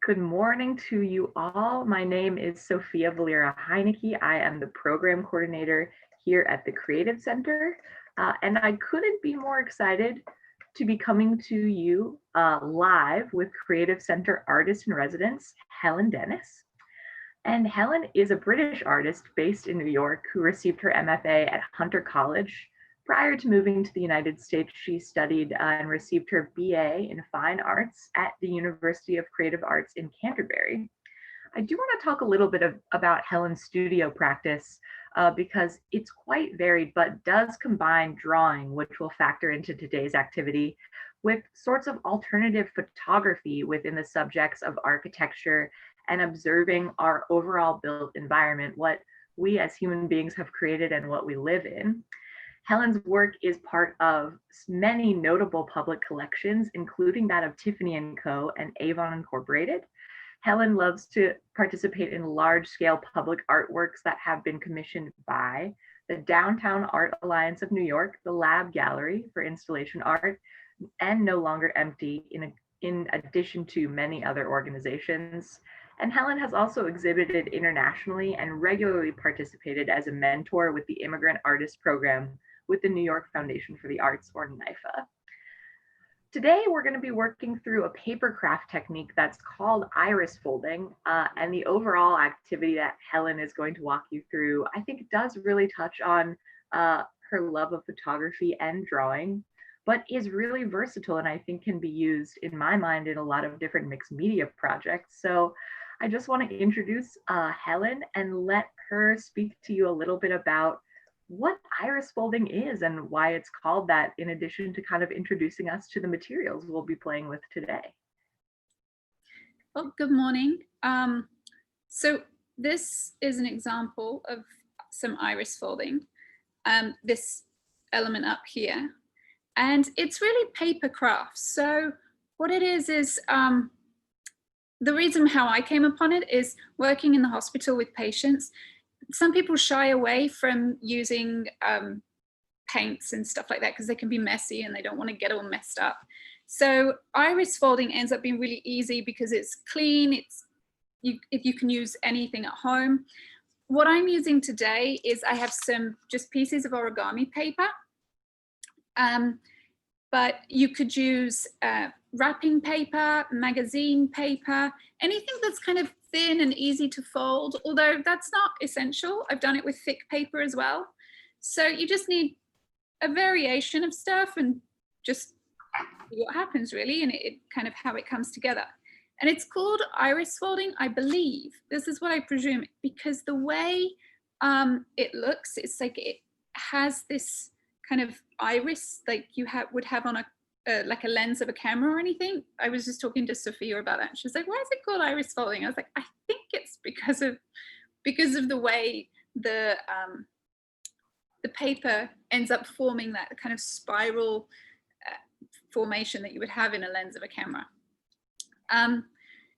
Good morning to you all. My name is Sophia Valera Heineke. I am the program coordinator here at the Creative Center, and I couldn't be more excited to be coming to you live with Creative Center artist in residence, Helen Dennis. And Helen is a British artist based in New York who received her MFA at Hunter College. Prior to moving to the United States, she studied and received her BA in Fine Arts at the University of Creative Arts in Canterbury. I do want to talk a little bit about Helen's studio practice because it's quite varied, but does combine drawing, which will factor into today's activity, with sorts of alternative photography within the subjects of architecture and observing our overall built environment, what we as human beings have created and what we live in. Helen's work is part of many notable public collections, including that of Tiffany & Co. and Avon Incorporated. Helen loves to participate in large-scale public artworks that have been commissioned by the Downtown Art Alliance of New York, the Lab Gallery for Installation Art, and No Longer Empty, in addition to many other organizations. And Helen has also exhibited internationally and regularly participated as a mentor with the Immigrant Artist Program with the New York Foundation for the Arts, or NYFA. Today, we're going to be working through a paper craft technique that's called iris folding, and the overall activity that Helen is going to walk you through, I think does really touch on her love of photography and drawing, but is really versatile and I think can be used, in my mind, in a lot of different mixed media projects. So I just want to introduce Helen and let her speak to you a little bit about what iris folding is and why it's called that, in addition to kind of introducing us to the materials we'll be playing with today. Well, good morning. So this is an example of some iris folding, this element up here, and it's really paper crafts. So what it is the reason how I came upon it is working in the hospital with patients. Some people shy away from using paints and stuff like that because they can be messy and they don't want to get all messed up. So iris folding ends up being really easy because it's clean. You can use anything at home. What I'm using today is I have some just pieces of origami paper, but you could use wrapping paper, magazine paper, anything that's kind of thin and easy to fold, although that's not essential. I've done it with thick paper as well. So you just need a variation of stuff and just see what happens really, and it kind of how it comes together. And it's called iris folding, I believe. This is what I presume, because the way it looks, it's like it has this kind of iris like you would have on a like a lens of a camera or anything. I was just talking to Sophia about that. She was like, why is it called iris folding? I was like, I think it's because of the way the paper ends up forming that kind of spiral formation that you would have in a lens of a camera.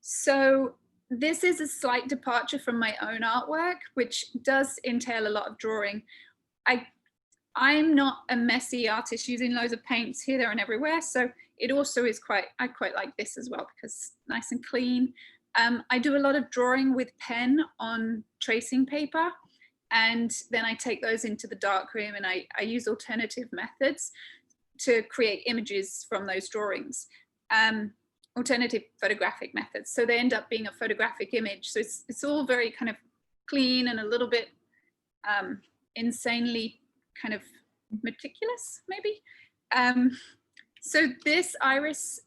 So this is a slight departure from my own artwork, which does entail a lot of drawing. I'm not a messy artist using loads of paints here, there, and everywhere. So it also is I quite like this as well because it's nice and clean. I do a lot of drawing with pen on tracing paper, and then I take those into the darkroom and I use alternative methods to create images from those drawings, alternative photographic methods. So they end up being a photographic image. So it's all very kind of clean and a little bit insanely kind of meticulous, maybe. So this iris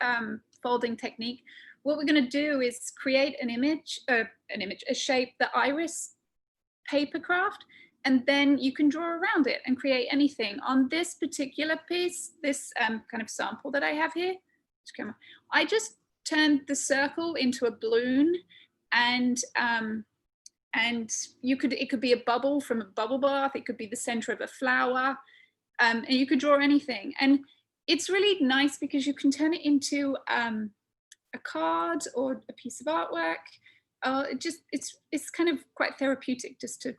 folding technique, what we're going to do is create a shape, the iris paper craft, and then you can draw around it and create anything. On this particular piece, this kind of sample that I have here, I just turned the circle into a balloon, and it could be a bubble from a bubble bath, it could be the center of a flower, and you could draw anything. And it's really nice because you can turn it into a card or a piece of artwork. It's kind of quite therapeutic just to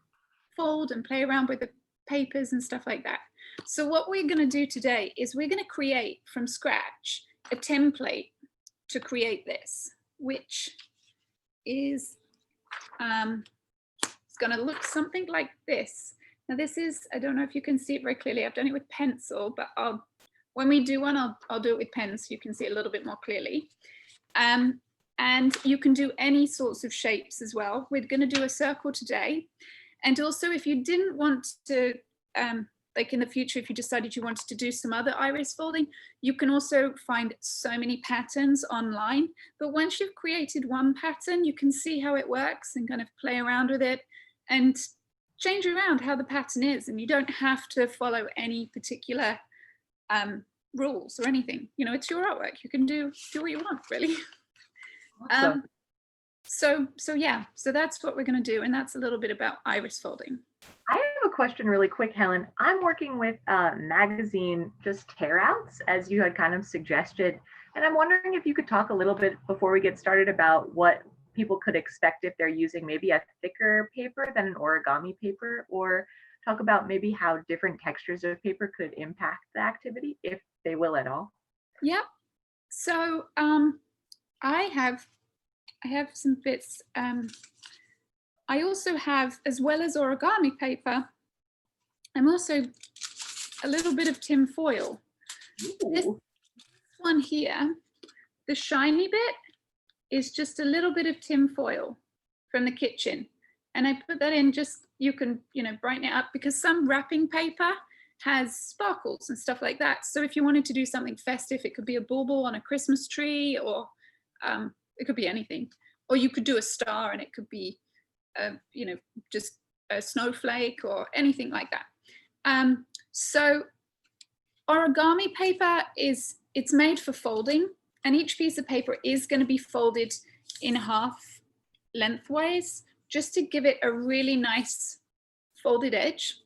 fold and play around with the papers and stuff like that. So what we're going to do today is we're going to create from scratch a template to create this, which is it's going to look something like this. Now this is, I don't know if you can see it very clearly. I've done it with pencil, but when we do one, I'll do it with pen so you can see it a little bit more clearly. And you can do any sorts of shapes as well. We're going to do a circle today. And also, if you didn't want to, like in the future, if you decided you wanted to do some other iris folding, you can also find so many patterns online. But once you've created one pattern, you can see how it works and kind of play around with it and change around how the pattern is. And you don't have to follow any particular rules or anything. You know, it's your artwork. You can do what you want, really. Awesome. So yeah, so that's what we're going to do, and that's a little bit about iris folding. I have a question really quick, Helen. I'm working with magazine just tear outs, as you had kind of suggested, and I'm wondering if you could talk a little bit before we get started about what people could expect if they're using maybe a thicker paper than an origami paper, or talk about maybe how different textures of paper could impact the activity, if they will at all. Yep. So I have some bits. I also have, as well as origami paper, I'm also a little bit of tin foil. This one here, the shiny bit, is just a little bit of tin foil from the kitchen. And I put that in just, you can, you know, brighten it up, because some wrapping paper has sparkles and stuff like that. So if you wanted to do something festive, it could be a bauble on a Christmas tree, or it could be anything. Or you could do a star and it could be, you know, just a snowflake or anything like that. So origami paper it's made for folding, and each piece of paper is going to be folded in half lengthwise, just to give it a really nice folded edge.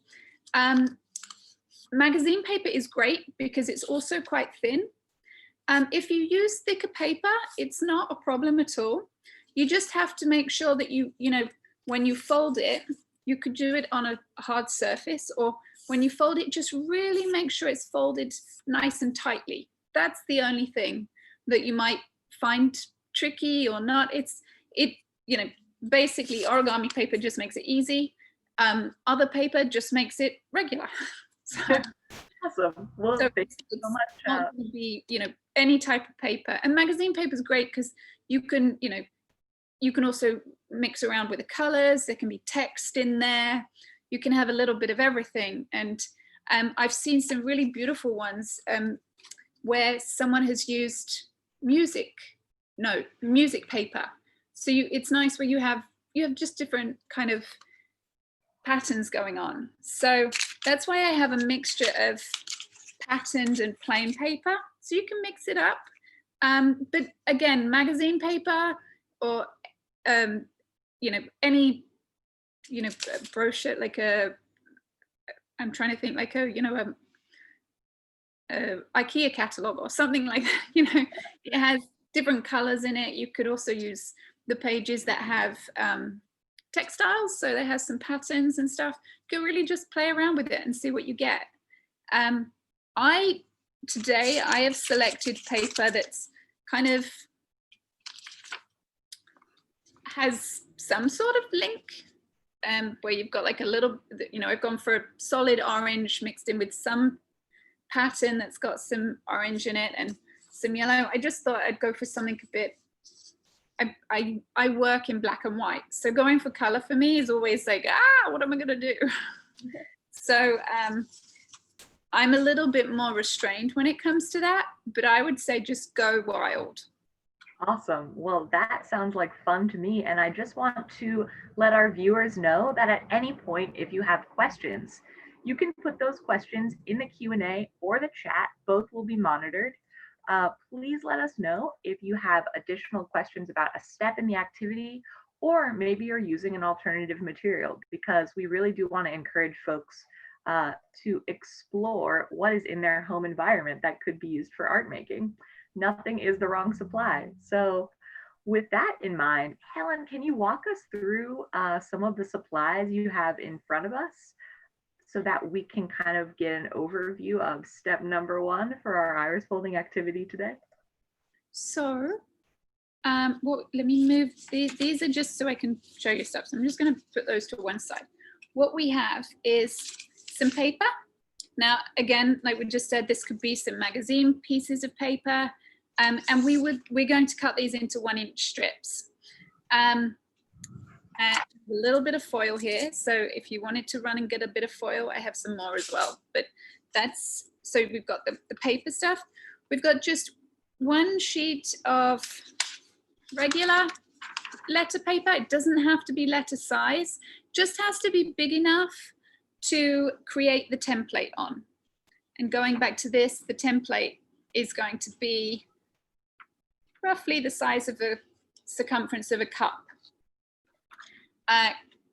Magazine paper is great because it's also quite thin. If you use thicker paper, it's not a problem at all. You just have to make sure that you know, when you fold it, you could do it on a hard surface, or when you fold it, just really make sure it's folded nice and tightly. That's the only thing that you might find tricky or not. You know, basically origami paper just makes it easy. Other paper just makes it regular. So, awesome. Well, so thank you so much. Not going to be, you know, any type of paper. And magazine paper is great because you can, you know, you can also mix around with the colors. There can be text in there. You can have a little bit of everything. And I've seen some really beautiful ones where someone has used music paper. So it's nice where you have just different kind of patterns going on. So that's why I have a mixture of patterned and plain paper. So you can mix it up. But again, magazine paper, or you know, any, you know, brochure, like I'm trying to think, like a, you know, IKEA catalog or something like that. You know, it has different colors in it. You could also use the pages that have textiles, so they have some patterns and stuff. You can really just play around with it and see what you get. Today I have selected paper that's kind of has some sort of link, where you've got like a little, you know, I've gone for a solid orange mixed in with some pattern that's got some orange in it and some yellow. I just thought I'd go for something a bit, I work in black and white, so going for color for me is always like, what am I gonna do? So I'm a little bit more restrained when it comes to that, but I would say just go wild. Awesome. Well, that sounds like fun to me. And I just want to let our viewers know that at any point, if you have questions, you can put those questions in the Q&A or the chat. Both will be monitored. Please let us know if you have additional questions about a step in the activity, or maybe you're using an alternative material, because we really do want to encourage folks to explore what is in their home environment that could be used for art making. Nothing is the wrong supply. So with that in mind, Helen, can you walk us through some of the supplies you have in front of us so that we can kind of get an overview of step number 1 for our iris folding activity today? So well, let me move these are just so I can show you stuff. So I'm just going to put those to one side. What we have is some paper. Now, again, like we just said, this could be some magazine pieces of paper. And we're going to cut these into 1-inch strips. And a little bit of foil here. So if you wanted to run and get a bit of foil, I have some more as well. But that's, so we've got the paper stuff. We've got just one sheet of regular letter paper. It doesn't have to be letter size, just has to be big enough to create the template on. And going back to this, the template is going to be roughly the size of the circumference of a cup.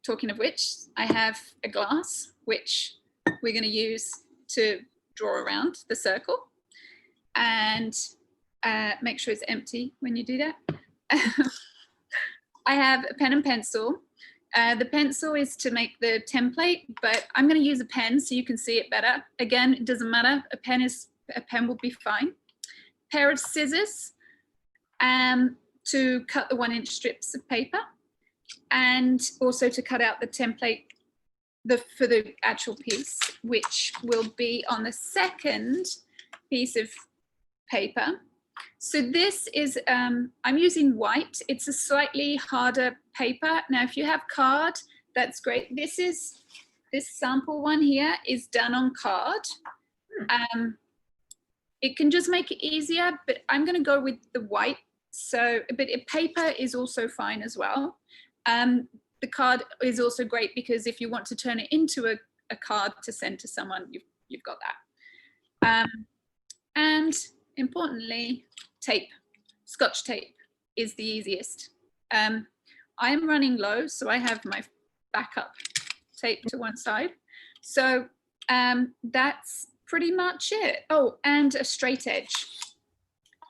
Talking of which, I have a glass, which we're going to use to draw around the circle, and make sure it's empty when you do that. I have a pen and pencil. The pencil is to make the template, but I'm going to use a pen so you can see it better. Again, it doesn't matter. A pen will be fine. Pair of scissors to cut the 1-inch strips of paper, and also to cut out the template for the actual piece, which will be on the second piece of paper. So this is, I'm using white. It's a slightly harder paper. Now, if you have card, that's great. This sample one here is done on card. It can just make it easier, but I'm going to go with the white. So, but paper is also fine as well. The card is also great because if you want to turn it into a card to send to someone, you've got that. And importantly, tape. Scotch tape is the easiest. I'm running low, so I have my backup tape to one side. So that's pretty much it. Oh, and a straight edge.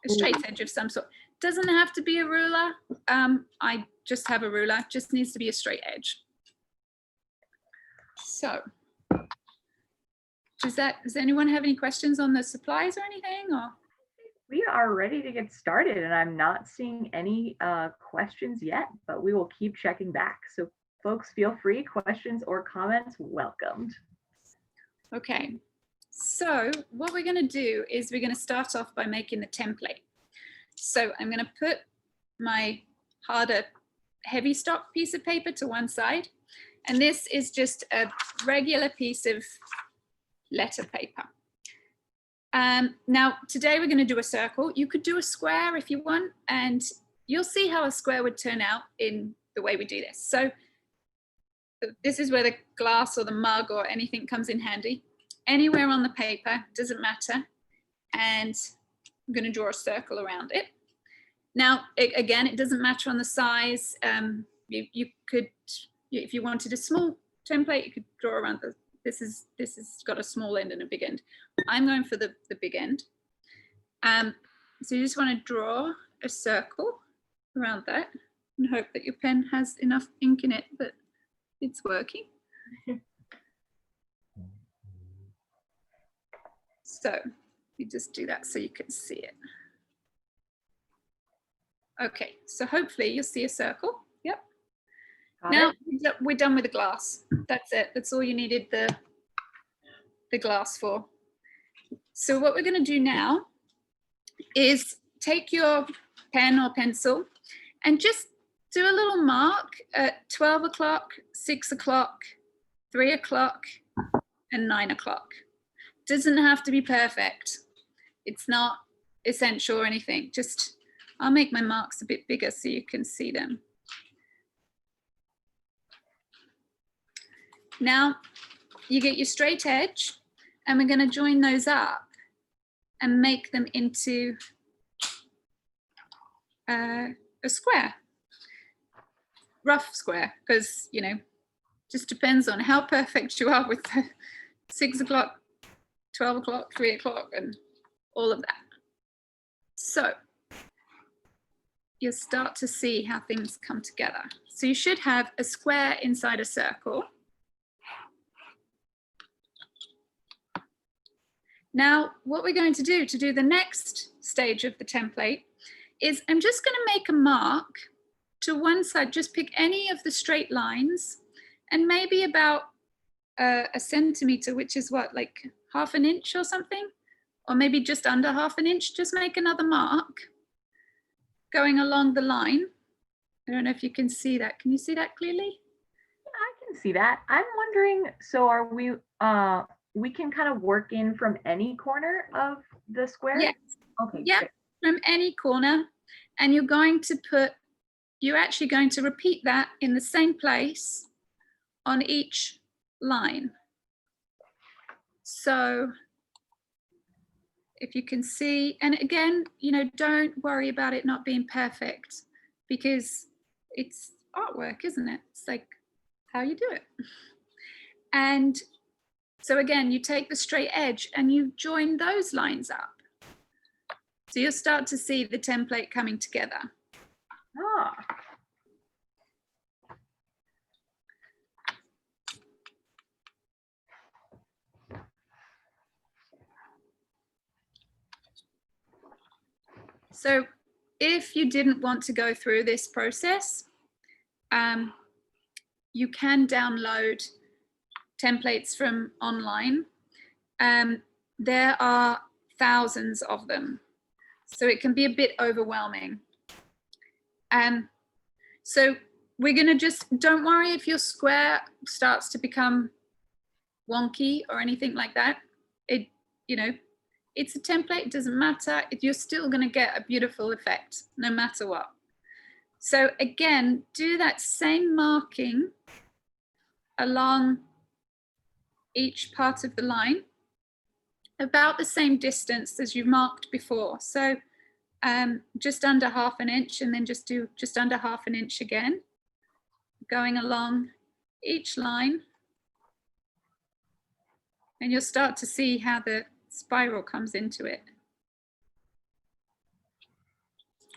A straight edge of some sort. Doesn't have to be a ruler. I just have a ruler, just needs to be a straight edge. So, does anyone have any questions on the supplies or anything? Or? We are ready to get started, and I'm not seeing any questions yet, but we will keep checking back. So folks, feel free, questions or comments welcomed. Okay, so what we're going to do is we're going to start off by making the template. So I'm going to put my harder heavy stock piece of paper to one side, and this is just a regular piece of letter paper. Now today we're going to do a circle. You could do a square if you want, and you'll see how a square would turn out in the way we do this. So this is where the glass or the mug or anything comes in handy. Anywhere on the paper, doesn't matter, and I'm going to draw a circle around it. Now, again, it doesn't matter on the size. You could, if you wanted a small template, you could draw around this has got a small end and a big end. I'm going for the big end. So you just want to draw a circle around that and hope that your pen has enough ink in it that it's working. So you just do that so you can see it. Okay, so hopefully you'll see a circle. Yep. Now we're done with the glass. That's it. That's all you needed the glass for. So what we're going to do now is take your pen or pencil and just do a little mark at 12 o'clock, 6 o'clock, 3 o'clock, and 9 o'clock. Doesn't have to be perfect. It's not essential or anything. Just I'll make my marks a bit bigger so you can see them. Now you get your straight edge, and we're going to join those up and make them into a square, rough square, because, you know, just depends on how perfect you are with the 6 o'clock, 12 o'clock, 3 o'clock, and all of that. So you'll start to see how things come together. So you should have a square inside a circle. Now, what we're going to do the next stage of the template is I'm just going to make a mark to one side. Just pick any of the straight lines and maybe about a centimeter, which is what, like half an inch or something, or maybe just under half an inch. Just make another mark going along the line. I don't know if you can see that. Can you see that clearly? I can see that. I'm wondering, so are we can kind of work in from any corner of the square? Yes. Okay. Yeah, great. from any corner. And you're actually going to repeat that in the same place on each line. So if you can see, and again, don't worry about it not being perfect, because it's artwork, isn't it? It's like how you do it. And so again, you take the straight edge and you join those lines up. So you'll start to see the template coming together. Ah. So if you didn't want to go through this process, you can download templates from online. There are thousands of them, so it can be a bit overwhelming. So we're going to don't worry if your square starts to become wonky or anything like that. It's a template, it doesn't matter. You're still going to get a beautiful effect no matter what. So again, do that same marking along each part of the line, about the same distance as you marked before. So just under half an inch, and then just do just under half an inch again, going along each line. And you'll start to see how the spiral comes into it.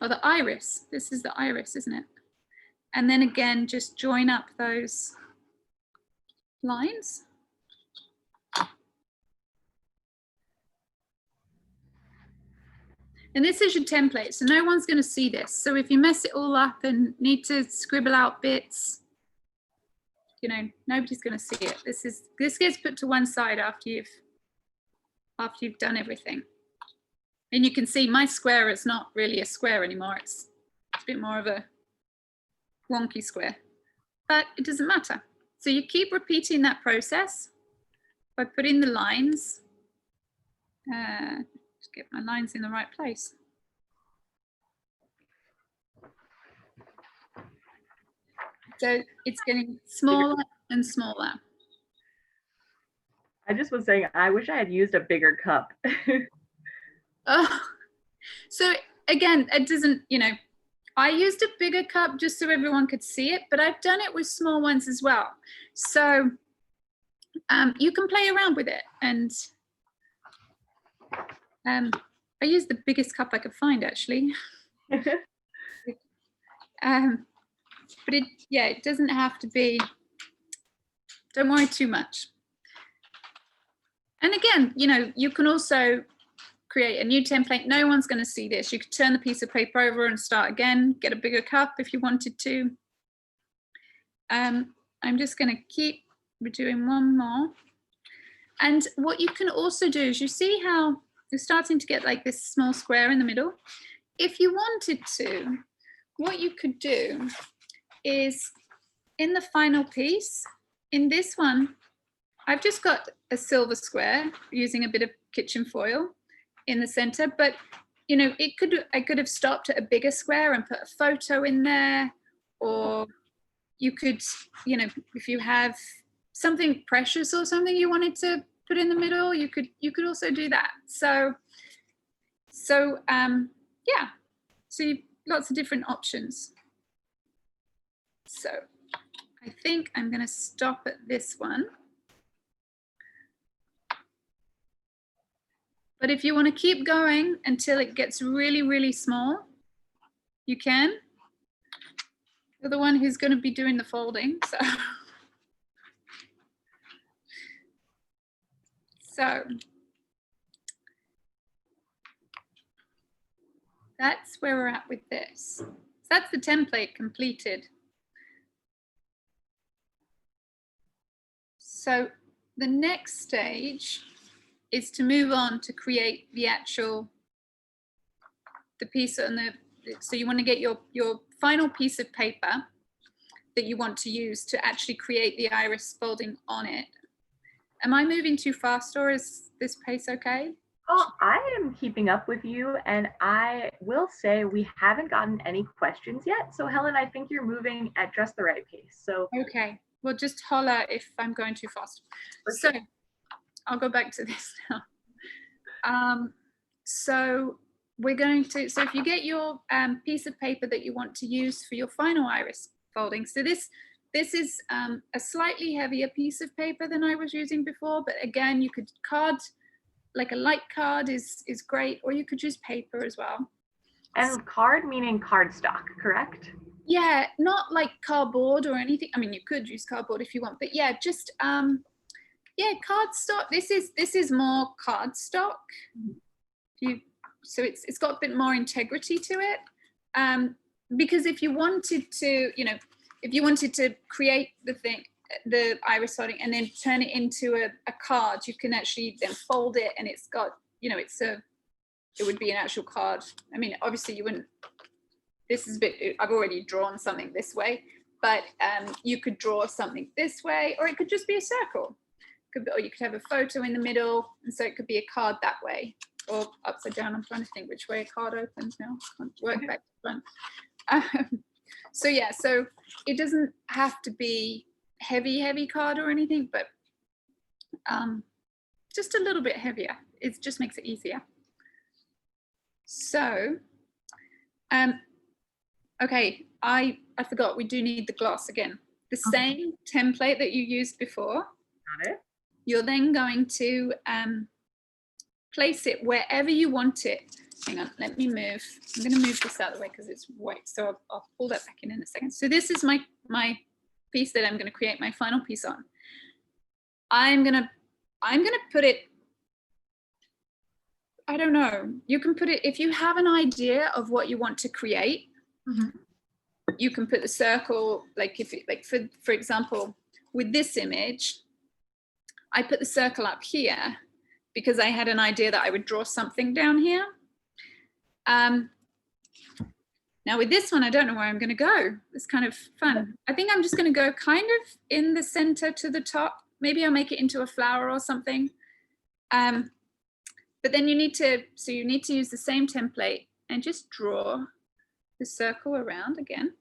Or the iris. This is the iris, isn't it? And then again, just join up those lines. And this is your template, so no one's going to see this. So if you mess it all up and need to scribble out bits, nobody's going to see it. This gets put to one side after you've done everything. And you can see my square is not really a square anymore. It's a bit more of a wonky square, but it doesn't matter. So you keep repeating that process by putting the lines. Just get my lines in the right place. So it's getting smaller and smaller. I just was saying, I wish I had used a bigger cup. Oh, so again, it doesn't, I used a bigger cup just so everyone could see it, but I've done it with small ones as well. So you can play around with it. And I used the biggest cup I could find, actually. But it doesn't have to be, don't worry too much. And again, you can also create a new template. No one's going to see this. You could turn the piece of paper over and start again, get a bigger cup if you wanted to. I'm just going to keep doing one more. And what you can also do is, you see how you're starting to get like this small square in the middle. If you wanted to, what you could do is, in the final piece, in this one, I've just got a silver square using a bit of kitchen foil in the center, but I could have stopped at a bigger square and put a photo in there, or you could, if you have something precious or something you wanted to put in the middle, you could also do that. So yeah, so lots of different options. So I think I'm going to stop at this one. But if you want to keep going until it gets really, really small, you can. You're the one who's going to be doing the folding. So that's where we're at with this. So that's the template completed. So the next stage is to move on to create the actual, the piece on the, so you want to get your final piece of paper that you want to use to actually create the iris folding on it. Am I moving too fast, or is this pace okay? Oh, I am keeping up with you, and I will say we haven't gotten any questions yet. So Helen, I think you're moving at just the right pace. So okay, well, just holler if I'm going too fast. So I'll go back to this now. So we're going to, so if you get your piece of paper that you want to use for your final iris folding, so this is a slightly heavier piece of paper than I was using before, but again, you could card, like a light card is great, or you could use paper as well. And card meaning cardstock, correct? Yeah, not like cardboard or anything. I mean, you could use cardboard if you want, but yeah, just yeah, cardstock. This is more cardstock. So it's got a bit more integrity to it. Because if you wanted to, you know, if you wanted to create the iris folding and then turn it into a card, you can actually then fold it, and it's got, you know, it would be an actual card. I mean, obviously you wouldn't, this is a bit, I've already drawn something this way, but you could draw something this way, or it could just be a circle. Or you could have a photo in the middle, and so it could be a card that way, or upside down. I'm trying to think which way a card opens now. Can't work back to front. So yeah, so it doesn't have to be heavy card or anything, but just a little bit heavier. It just makes it easier. So, okay, I forgot, we do need the gloss again. The same template that you used before. Got it. You're then going to place it wherever you want it. Hang on, let me move. I'm going to move this out of the way because it's white. So I'll pull that back in a second. So this is my piece that I'm going to create my final piece on. I'm going to put it, I don't know. You can put it, if you have an idea of what you want to create, you can put the circle, like if it, like for example, with this image, I put the circle up here because I had an idea that I would draw something down here. Now with this one, I don't know where I'm going to go. It's kind of fun. I think I'm just going to go kind of in the center to the top. Maybe I'll make it into a flower or something. But then you need to use the same template and just draw the circle around again.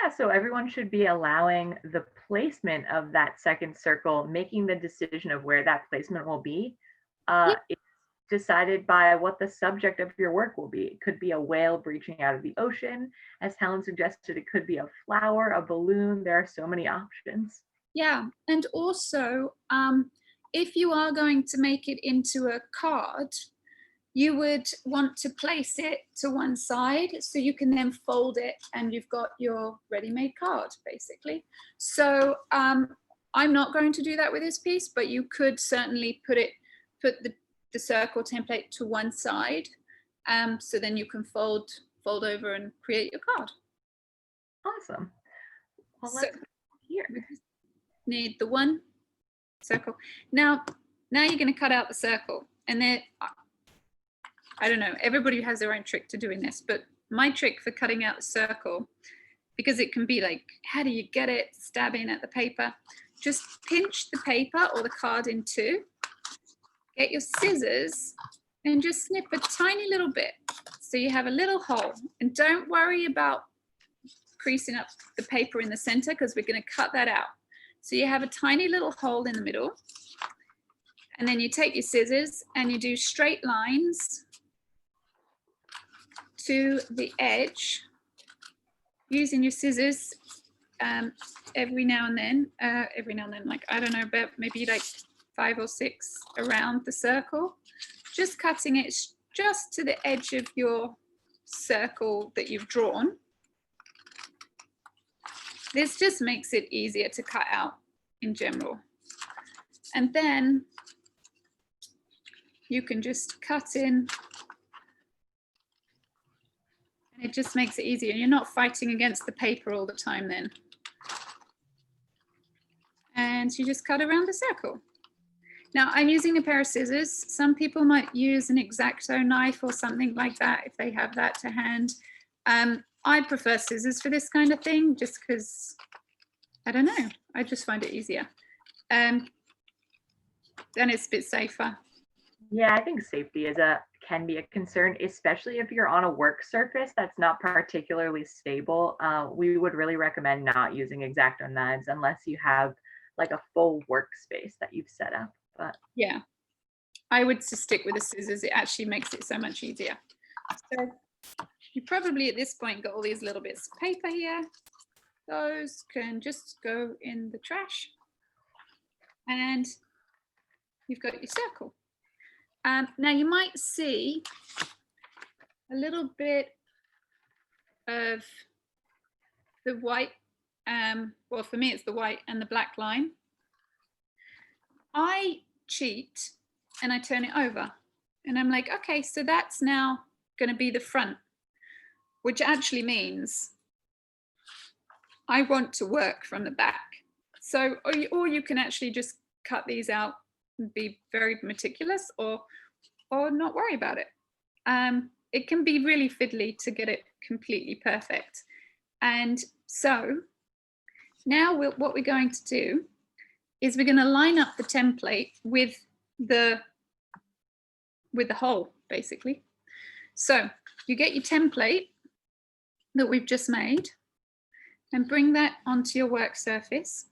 Yeah, so everyone should be allowing the placement of that second circle, making the decision of where that placement will be. It's decided by what the subject of your work will be. It could be a whale breaching out of the ocean. As Helen suggested, it could be a flower, a balloon. There are so many options. Yeah, and also, if you are going to make it into a card, you would want to place it to one side so you can then fold it and you've got your ready-made card, basically. So I'm not going to do that with this piece, but you could certainly put the circle template to one side, so then you can fold over and create your card. Awesome. Well, let's go here. Need the one circle. Now you're going to cut out the circle, and then I don't know, everybody has their own trick to doing this, but my trick for cutting out the circle, because it can be like, how do you get it, stabbing at the paper, just pinch the paper or the card in two, get your scissors and just snip a tiny little bit so you have a little hole, and don't worry about creasing up the paper in the center because we're going to cut that out. So you have a tiny little hole in the middle, and then you take your scissors and you do straight lines to the edge using your scissors every now and then, like, I don't know, about maybe like 5 or 6 around the circle, just cutting it just to the edge of your circle that you've drawn. This just makes it easier to cut out in general. And then you can just cut in And it just makes it easier. You're not fighting against the paper all the time then. And you just cut around the circle. Now I'm using a pair of scissors. Some people might use an X-Acto knife or something like that if they have that to hand. I prefer scissors for this kind of thing just because, I don't know, I just find it easier. Then it's a bit safer. Yeah, I think safety can be a concern, especially if you're on a work surface that's not particularly stable. We would really recommend not using X-Acto knives unless you have like a full workspace that you've set up. But yeah, I would just stick with the scissors. It actually makes it so much easier. So you probably at this point got all these little bits of paper here. Those can just go in the trash. And you've got your circle. Now you might see a little bit of the white, well for me it's the white and the black line. I cheat and I turn it over and I'm like, okay, so that's now going to be the front, which actually means I want to work from the back. So, or you can actually just cut these out and be very meticulous or not worry about it. It can be really fiddly to get it completely perfect. And so now what we're going to do is we're going to line up the template with the hole, basically. So you get your template that we've just made and bring that onto your work surface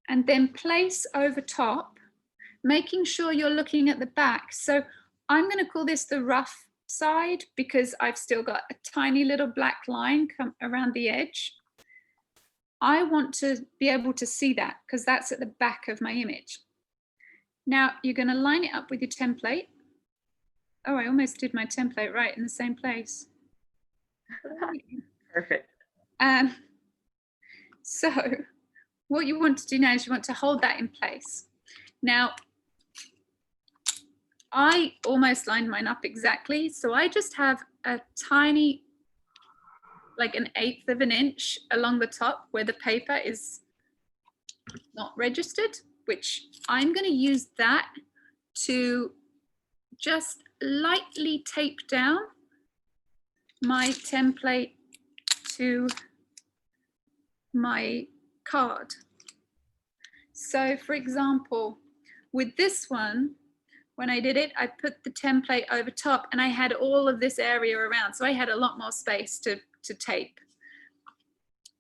and then place over top, making sure you're looking at the back. So I'm going to call this the rough side because I've still got a tiny little black line come around the edge. I want to be able to see that because that's at the back of my image. Now you're going to line it up with your template. Oh, I almost did my template right in the same place. Perfect. So what you want to do now is you want to hold that in place. Now, I almost lined mine up exactly. So I just have a tiny, like an 1/8 of an inch along the top where the paper is not registered, which I'm going to use that to just lightly tape down my template to my card. So for example, with this one, when I did it, I put the template over top and I had all of this area around. So I had a lot more space to tape.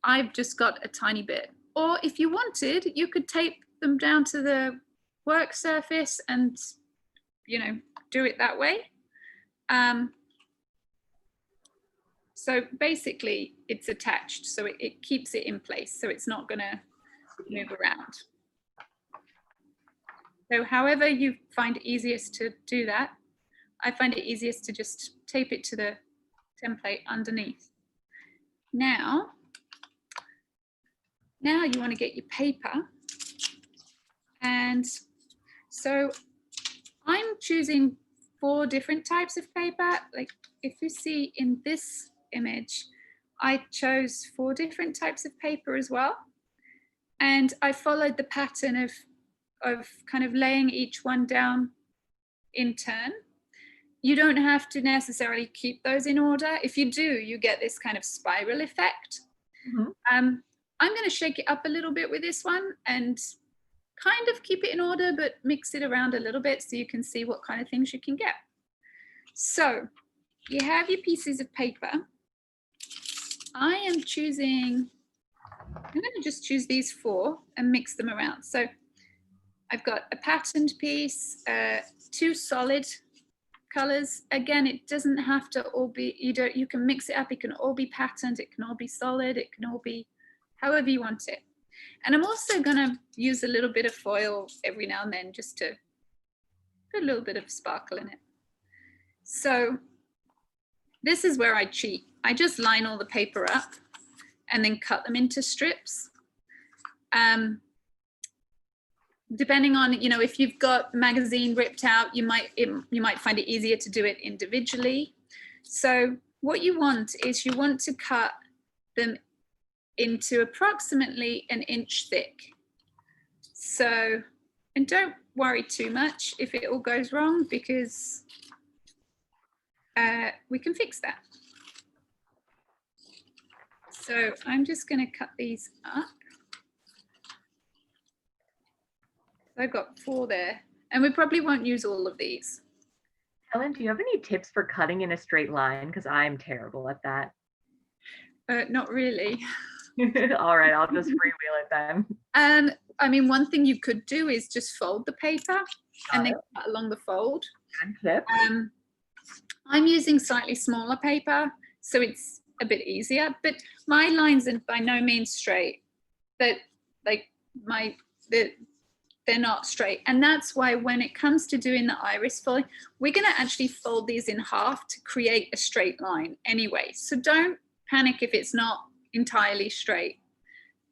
I've just got a tiny bit. Or if you wanted, you could tape them down to the work surface and, you know, do it that way. So basically it's attached, so it keeps it in place, so it's not going to move around. So however you find it easiest to do that, I find it easiest to just tape it to the template underneath. Now you want to get your paper. And so I'm choosing 4 different types of paper. Like if you see in this image, I chose 4 different types of paper as well. And I followed the pattern of kind of laying each one down in turn. You don't have to necessarily keep those in order. If you do, you get this kind of spiral effect. Mm-hmm. I'm going to shake it up a little bit with this one and kind of keep it in order, but mix it around a little bit so you can see what kind of things you can get. So you have your pieces of paper. I am choosing, I'm going to just choose these 4 and mix them around. So I've got a patterned piece, 2 solid colors. Again, it doesn't have to all be, you can mix it up. It can all be patterned. It can all be solid. It can all be however you want it. And I'm also going to use a little bit of foil every now and then just to put a little bit of sparkle in it. So this is where I cheat. I just line all the paper up and then cut them into strips. Depending on, you know, if you've got magazine ripped out, you might find it easier to do it individually. So what you want is you want to cut them into approximately 1 inch thick. So, and don't worry too much if it all goes wrong, because we can fix that. So I'm just going to cut these up. I've got 4 there, and we probably won't use all of these. Helen, do you have any tips for cutting in a straight line? Because I'm terrible at that. Not really. All right, I'll just freewheel it then. I mean, one thing you could do is just fold the paper and then cut along the fold. Good tip. I'm using slightly smaller paper, so it's a bit easier, but my lines are by no means straight. They're not straight. And that's why when it comes to doing the iris folding, we're going to actually fold these in half to create a straight line anyway. So don't panic if it's not entirely straight.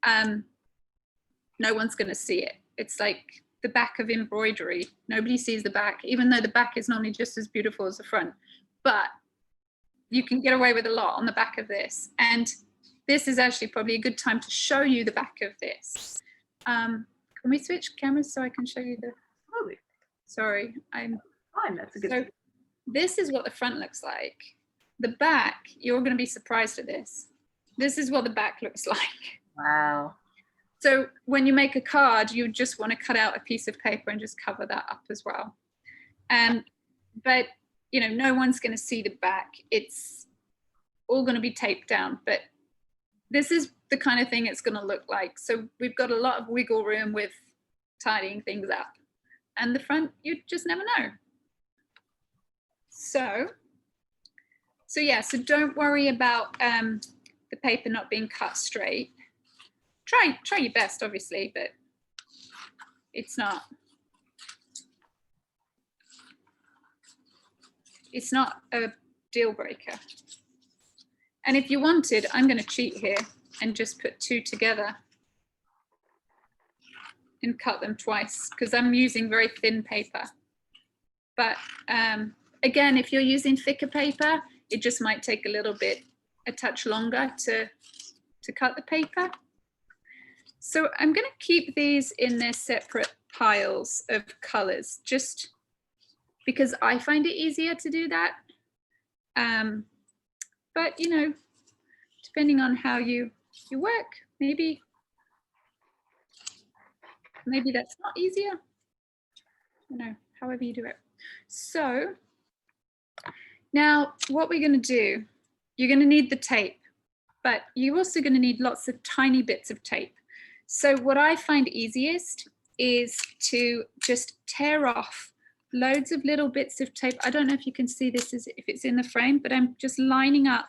No one's going to see it. It's like the back of embroidery. Nobody sees the back, even though the back is normally just as beautiful as the front. But you can get away with a lot on the back of this. And this is actually probably a good time to show you the back of this. Can we switch cameras so I can show you the? Absolutely. Sorry, I'm fine. That's a good. So this is what the front looks like. The back, you're going to be surprised at this. This is what the back looks like. Wow. So when you make a card, you just want to cut out a piece of paper and just cover that up as well. But you know, no one's going to see the back. It's all going to be taped down. But this is the kind of thing it's going to look like. So we've got a lot of wiggle room with tidying things up. And the front, you just never know. So yeah, so don't worry about the paper not being cut straight. Try your best, obviously, but it's not a deal breaker. And if you wanted, I'm going to cheat here and just put 2 together and cut them twice, because I'm using very thin paper. But again, if you're using thicker paper, it just might take a touch longer to cut the paper. So I'm going to keep these in their separate piles of colors, just because I find it easier to do that. But you know, depending on how you work, maybe that's not easier. You know, however you do it. So now what we're going to do, you're going to need the tape, but you're also going to need lots of tiny bits of tape. So what I find easiest is to just tear off loads of little bits of tape. I don't know if you can see this if it's in the frame, but I'm just lining up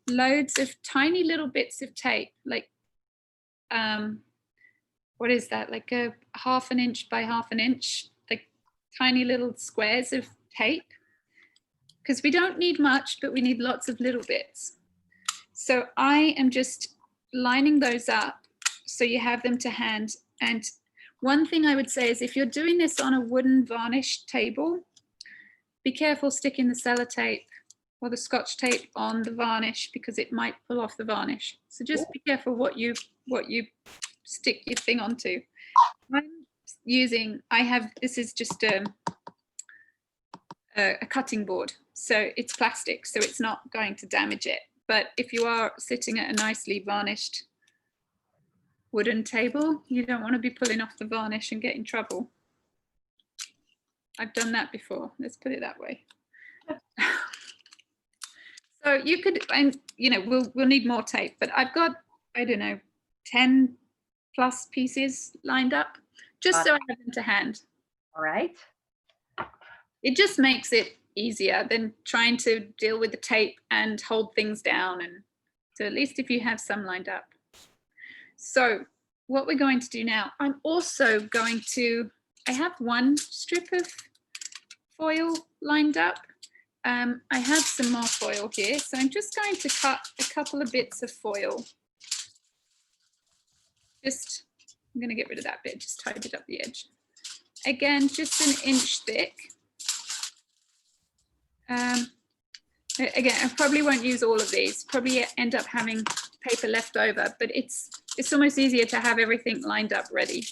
loads of tiny little bits of tape, like what is that, like a 1/2 inch by 1/2 inch, like tiny little squares of tape, because we don't need much, but we need lots of little bits. So I am just lining those up so you have them to hand. And one thing I would say is, if you're doing this on a wooden varnish table, be careful sticking the sellotape or the Scotch tape on the varnish, because it might pull off the varnish. So just be careful what you stick your thing onto. This is just a cutting board, so it's plastic, so it's not going to damage it. But if you are sitting at a nicely varnished wooden table, you don't want to be pulling off the varnish and get in trouble. I've done that before, let's put it that way. So you could, and you know, we'll need more tape, but I've got, I don't know, 10 plus pieces lined up, just so I have them to hand. All right. It just makes it easier than trying to deal with the tape and hold things down. And so at least if you have some lined up. So what we're going to do now, I'm also going to, I have 1 strip of foil lined up. I have some more foil here, so I'm just going to cut a couple of bits of foil. I'm going to get rid of that bit, just tidied up the edge. Again, just 1 inch thick. Again, I probably won't use all of these, probably end up having paper left over, but it's almost easier to have everything lined up ready.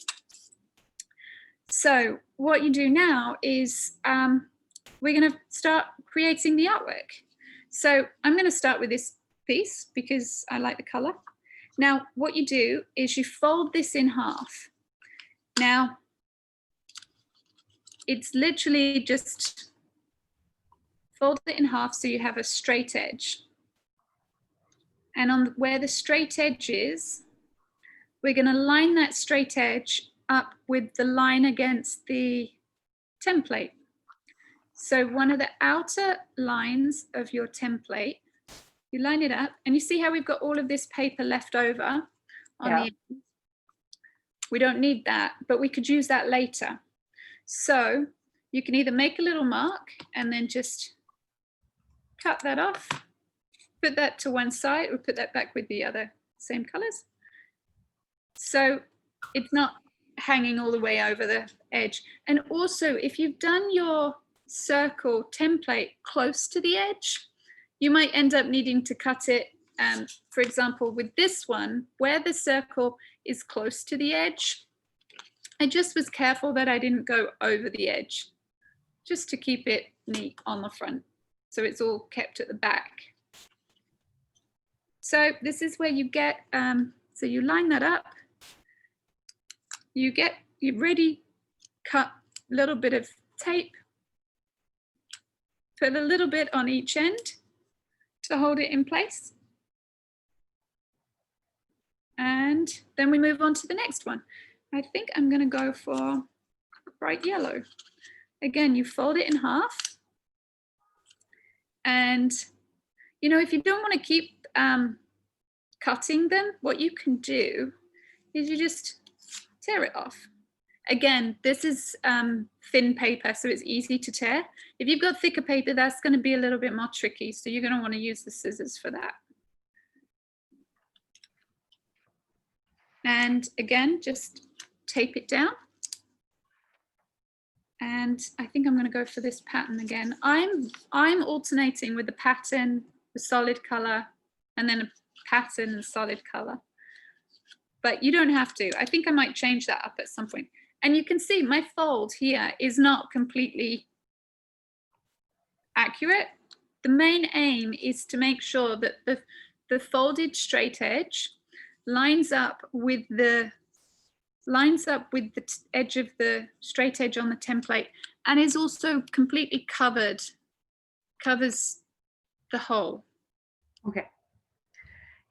So what you do now is we're going to start creating the artwork. So I'm going to start with this piece because I like the color. Now, what you do is you fold this in half. Now, it's literally just fold it in half so you have a straight edge. And on where the straight edge is, we're going to line that straight edge up with the line against the template. So one of the outer lines of your template, you line it up and you see how we've got all of this paper left over on the end. We don't need that, but we could use that later. So you can either make a little mark and then just cut that off, put that to one side, or put that back with the other same colors. So it's not hanging all the way over the edge. And also, if you've done your circle template close to the edge, you might end up needing to cut it. For example, with this one, where the circle is close to the edge, I just was careful that I didn't go over the edge, just to keep it neat on the front. So it's all kept at the back. So this is where you get, so you line that up, you ready, cut a little bit of tape, put a little bit on each end to hold it in place. And then we move on to the next one. I think I'm going to go for bright yellow. Again, you fold it in half. And, you know, if you don't want to keep cutting them, what you can do is you just tear it off. Again, this is thin paper, so it's easy to tear. If you've got thicker paper, that's going to be a little bit more tricky. So you're going to want to use the scissors for that. And again, just tape it down. And I think I'm going to go for this pattern again. I'm alternating with the pattern, the solid color, and then a pattern and solid color. But you don't have to. I think I might change that up at some point. And you can see my fold here is not completely accurate. The main aim is to make sure that the folded straight edge lines up with the edge of the straight edge on the template and is also completely covers the whole. Okay.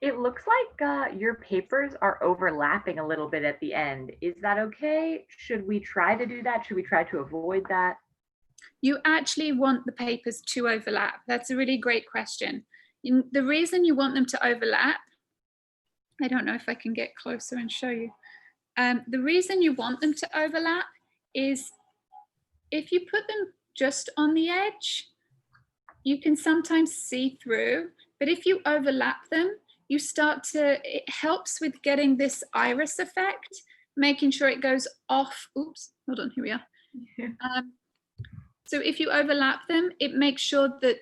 It looks like your papers are overlapping a little bit at the end. Is that okay? Should we try to do that? Should we try to avoid that? You actually want the papers to overlap. That's a really great question. The reason you want them to overlap, I don't know if I can get closer and show you. The reason you want them to overlap is if you put them just on the edge, you can sometimes see through, but if you overlap them, it helps with getting this iris effect, making sure it goes off. Oops, hold on, here we are. So if you overlap them, it makes sure that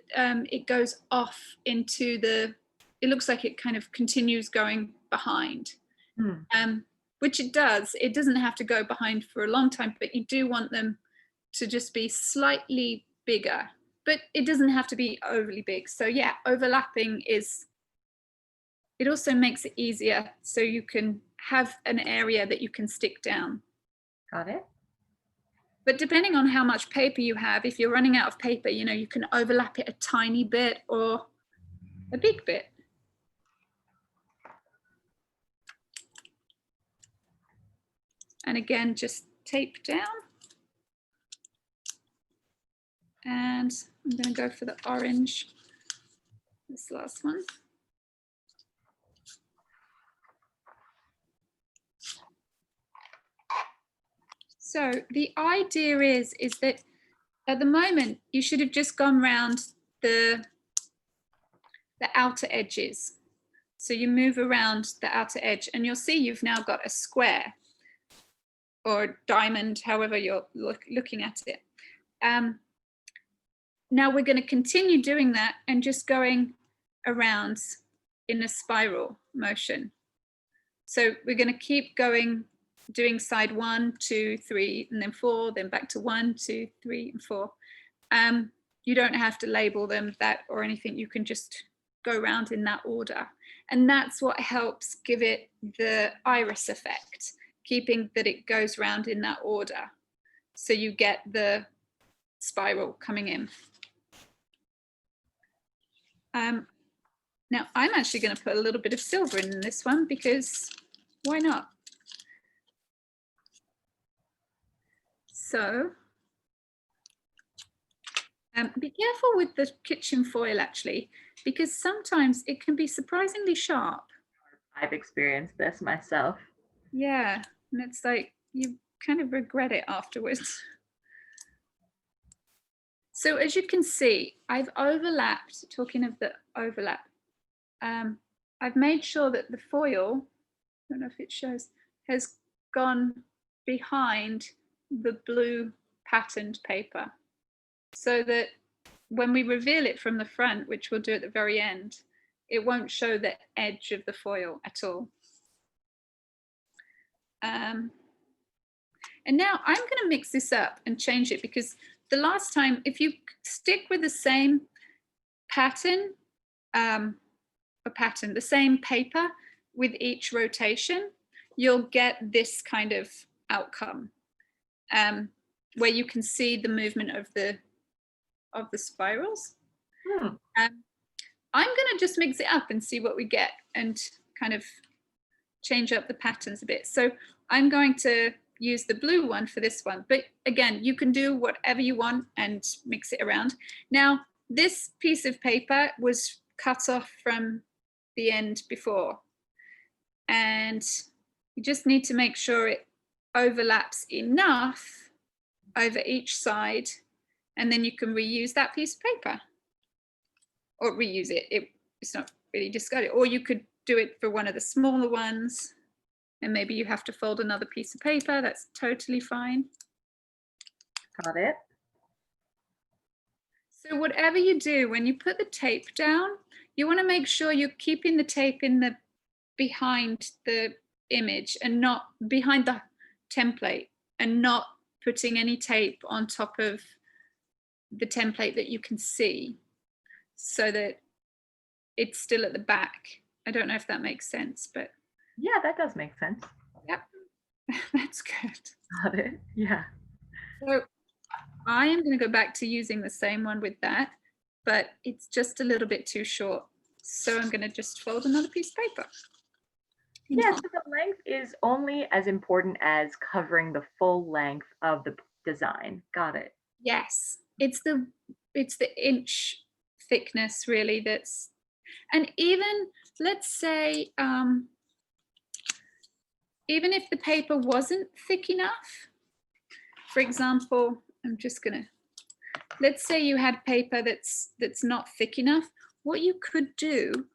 it goes off into it looks like it kind of continues going behind, which it does. It doesn't have to go behind for a long time, but you do want them to just be slightly bigger, but it doesn't have to be overly big. So yeah, overlapping it also makes it easier so you can have an area that you can stick down. Got it. But depending on how much paper you have, if you're running out of paper, you know, you can overlap it a tiny bit or a big bit. And again, just tape down. And I'm going to go for the orange, this last one. So the idea is that at the moment, you should have just gone around the outer edges. So you move around the outer edge and you'll see you've now got a square or diamond, however you're looking at it. now we're going to continue doing that and just going around in a spiral motion. So we're going to keep going, doing side 1, 2, 3, and then 4, then back to 1, 2, 3, and 4. You don't have to label them that or anything. You can just go around in that order. And that's what helps give it the iris effect, keeping that it goes round in that order. So you get the spiral coming in. Now I'm actually going to put a little bit of silver in this one because why not? So be careful with the kitchen foil actually, because sometimes it can be surprisingly sharp. I've experienced this myself. Yeah, and it's like you kind of regret it afterwards. So as you can see, I've overlapped, talking of the overlap, I've made sure that the foil, I don't know if it shows, has gone behind the blue patterned paper, so that when we reveal it from the front, which we'll do at the very end, it won't show the edge of the foil at all. And now I'm going to mix this up and change it, because the last time, if you stick with the same pattern, the same paper with each rotation, you'll get this kind of outcome, where you can see the movement of the spirals. I'm going to just mix it up and see what we get and kind of change up the patterns a bit. So I'm going to use the blue one for this one, but again, you can do whatever you want and mix it around. Now, this piece of paper was cut off from the end before, and you just need to make sure it overlaps enough over each side, and then you can reuse that piece of paper, or reuse it. It's not really discarded, or you could do it for one of the smaller ones, and maybe you have to fold another piece of paper. That's totally fine. Got it. So whatever you do, when you put the tape down, you want to make sure you're keeping the tape in the behind the image and not behind the template, and not putting any tape on top of the template that you can see, so that it's still at the back. I don't know if that makes sense, but yeah, that does make sense. Yep. That's good. Got it. Yeah. So I am going to go back to using the same one with that, but it's just a little bit too short. So I'm going to just fold another piece of paper. Yeah, so the length is only as important as covering the full length of the design. Got it. Yes, it's the inch thickness really that's, and even let's say even if the paper wasn't thick enough, for example, I'm just gonna, let's say you had paper that's not thick enough, what you could do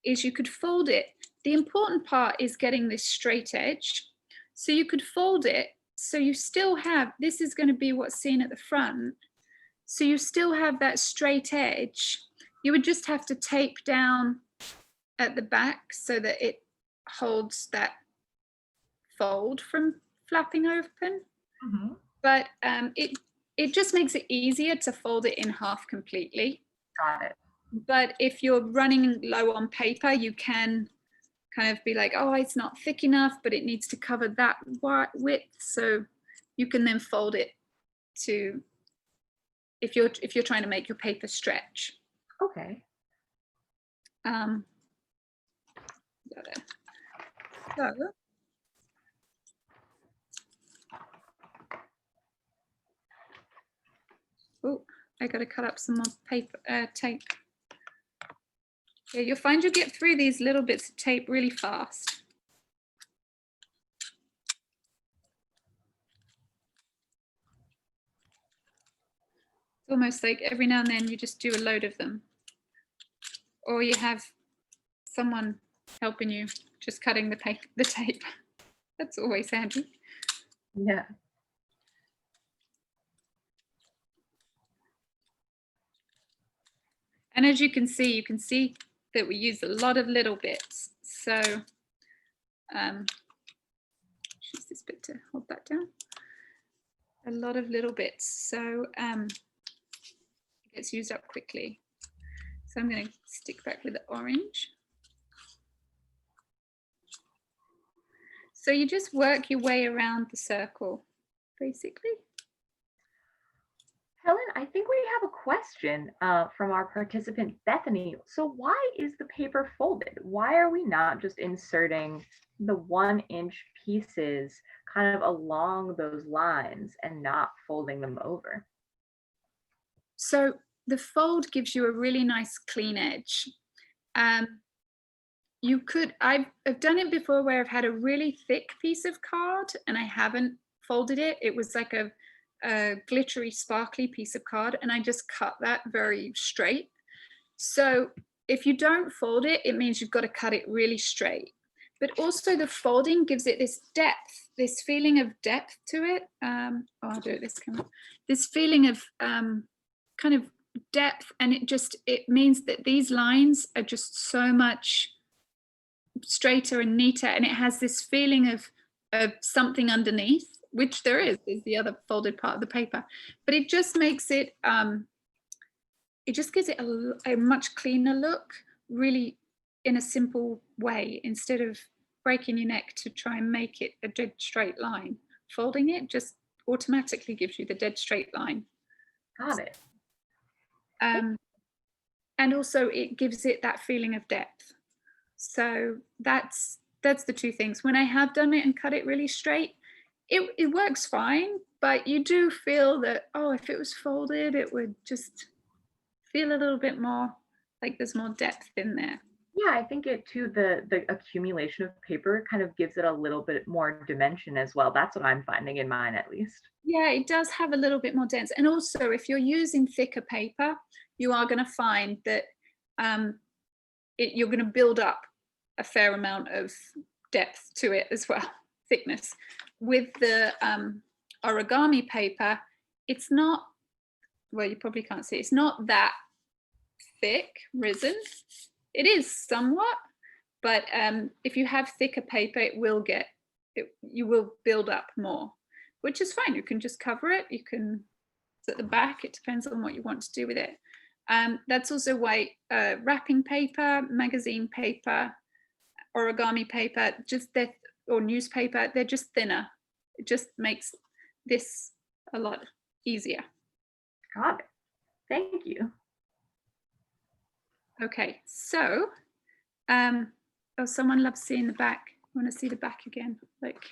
is you could fold it. The important part is getting this straight edge. So you could fold it so you still have, this is going to be what's seen at the front. So you still have that straight edge. You would just have to tape down at the back so that it holds that fold from flapping open. Mm-hmm. But it just makes it easier to fold it in half completely. Got it. But if you're running low on paper, you can kind of be like, oh, it's not thick enough, but it needs to cover that width. So you can then fold it to, if you're trying to make your paper stretch. Okay. So oh, I got to cut up some more paper tape. Yeah, you'll find you'll get through these little bits of tape really fast. It's almost like every now and then you just do a load of them, or you have someone helping you just cutting the tape. That's always handy. Yeah. And as you can see that we use a lot of little bits. So use this bit to hold that down. A lot of little bits, so it gets used up quickly. So I'm going to stick back with the orange. So you just work your way around the circle, basically. Helen, I think we have a question from our participant, Bethany. So why is the paper folded? Why are we not just inserting the 1-inch pieces kind of along those lines and not folding them over? So the fold gives you a really nice clean edge. You could, I've done it before where I've had a really thick piece of card and I haven't folded it. It was like a glittery, sparkly piece of card, and I just cut that very straight. So if you don't fold it, it means you've got to cut it really straight. But also the folding gives it this depth, this feeling of depth to it. I'll do it this camera. This feeling of kind of depth, and it means that these lines are just so much straighter and neater, and it has this feeling of something underneath, which there is the other folded part of the paper, but it just makes it it just gives it a much cleaner look, really, in a simple way. Instead of breaking your neck to try and make it a dead straight line, folding it just automatically gives you the dead straight line. Got it. And also it gives it that feeling of depth. So that's the two things. When I have done it and cut it really straight, it works fine, but you do feel that, oh, if it was folded, it would just feel a little bit more like there's more depth in there. Yeah, I think it too, the accumulation of paper kind of gives it a little bit more dimension as well. That's what I'm finding in mine, at least. Yeah, it does have a little bit more dense. And also, if you're using thicker paper, you are going to find that you're going to build up a fair amount of depth to it as well, thickness. With the origami paper, it's not, well, you probably can't see, it's not that thick resin. It is somewhat, but if you have thicker paper, you will build up more, which is fine. You can just cover it. You can, it's at the back. It depends on what you want to do with it. That's also why wrapping paper, magazine paper, origami paper, or newspaper, they're just thinner. It just makes this a lot easier. Got it. Thank you. Okay, so, oh, someone loves seeing the back. I want to see the back again. Like,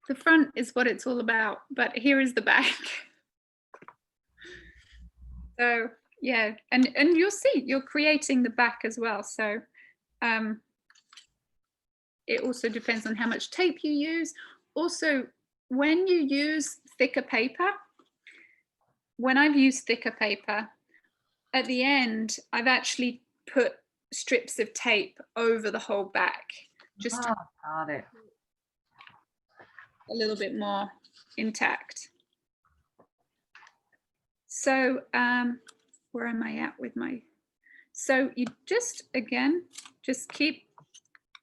the front is what it's all about, but here is the back. So, yeah, and you'll see, you're creating the back as well. So, it also depends on how much tape you use. Also, when you use thicker paper, when I've used thicker paper, at the end, I've actually put strips of tape over the whole back, just to got it. a little bit more intact. So where am I at with my, so you just, again, just keep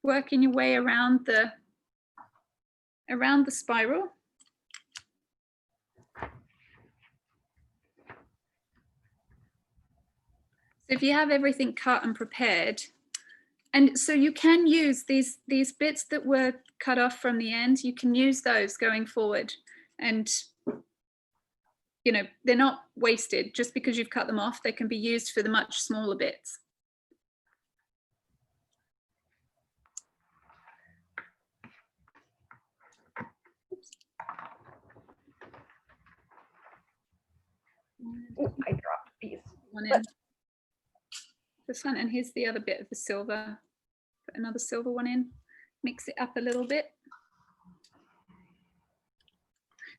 working your way around the spiral. So if you have everything cut and prepared, and so you can use these bits that were cut off from the end, you can use those going forward, and you know, they're not wasted just because you've cut them off. They can be used for the much smaller bits. Oh, I dropped a piece. One in the front, and here's the other bit of the silver. Put another silver one in, mix it up a little bit.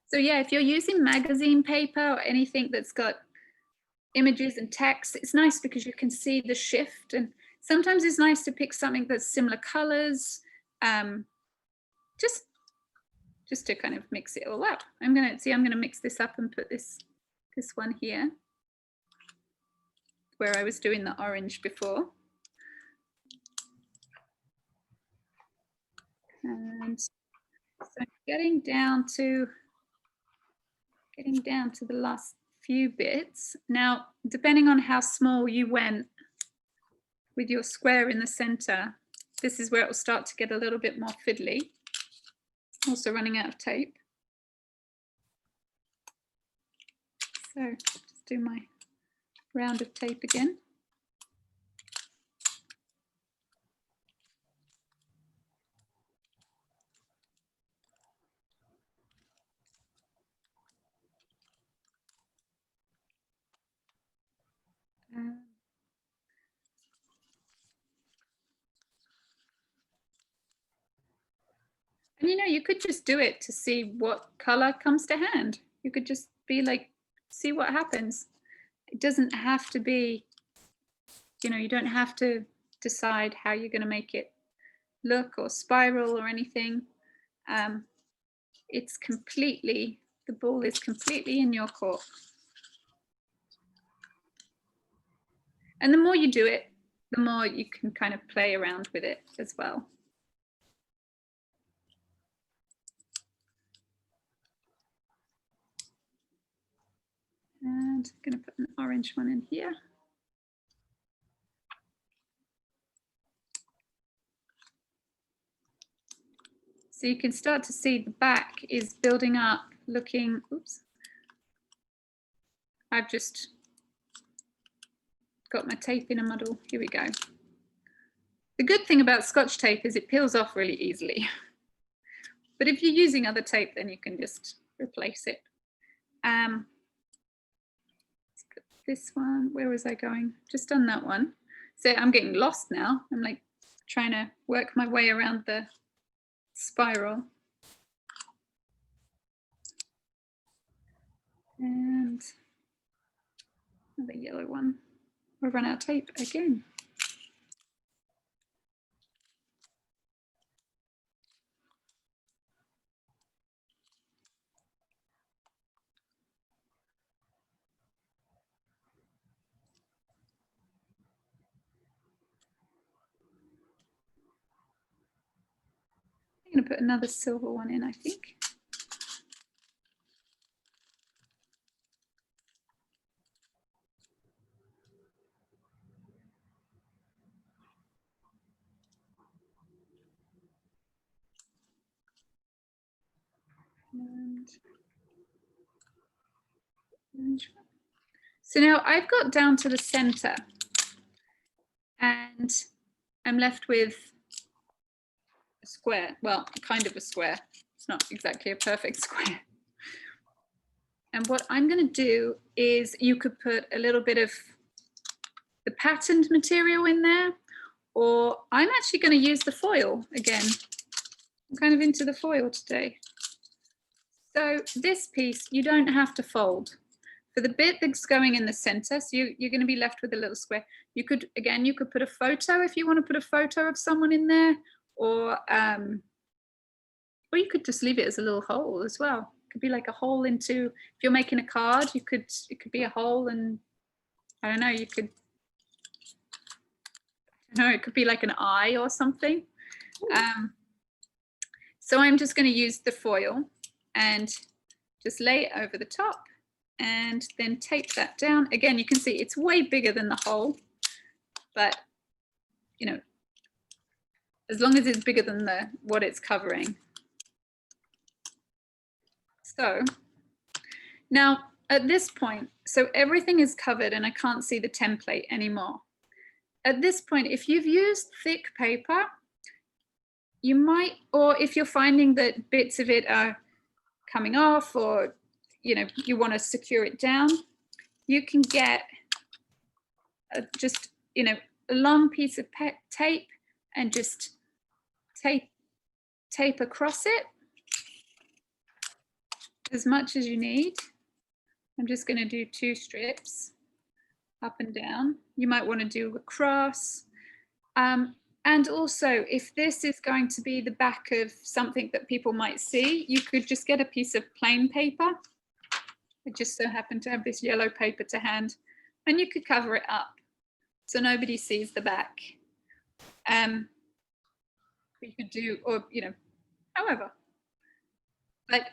So yeah, if you're using magazine paper or anything that's got images and text, it's nice because you can see the shift, and sometimes it's nice to pick something that's similar colors, just to kind of mix it all up. I'm gonna mix this up and put this one here. where I was doing the orange before. And so getting down to the last few bits. Now, depending on how small you went with your square in the center, this is where it will start to get a little bit more fiddly. Also running out of tape. So just do my round of tape again. And you know, you could just do it to see what color comes to hand. You could just be like, see what happens. It doesn't have to be, you know, you don't have to decide how you're going to make it look or spiral or anything. It's completely, the ball is completely in your court. And the more you do it, the more you can kind of play around with it as well. And I'm going to put an orange one in here. So you can start to see the back is building up, looking, oops. I've just got my tape in a muddle. Here we go. The good thing about Scotch tape is it peels off really easily. But if you're using other tape, then you can just replace it. This one, where was I going? Just on that one. So I'm getting lost now. I'm like trying to work my way around the spiral. And another yellow one. We'll run out of tape again. I'm going to put another silver one in, I think. And so now I've got down to the center and I'm left with a square. Well, kind of a square. It's not exactly a perfect square. And what I'm going to do is you could put a little bit of the patterned material in there, or I'm actually going to use the foil again. I'm kind of into the foil today. So this piece, you don't have to fold. For the bit that's going in the center, so you're going to be left with a little square. You could, again, you could put a photo if you want to put a photo of someone in there, or you could just leave it as a little hole as well. It could be like a hole into, if you're making a card, it could be a hole, and I don't know, you could, it could be like an eye or something. So I'm just going to use the foil and just lay it over the top and then tape that down. Again, you can see it's way bigger than the hole, but you know, as long as it's bigger than what it's covering. So now at this point, so everything is covered and I can't see the template anymore. At this point, if you've used thick paper, you might, or if you're finding that bits of it are coming off, or you know, you want to secure it down, you can get just, you know, a long piece of tape and just tape across it as much as you need. I'm just going to do 2 strips up and down. You might want to do across. And also, if this is going to be the back of something that people might see, you could just get a piece of plain paper. I just so happen to have this yellow paper to hand, and you could cover it up so nobody sees the back. We could do, or however, but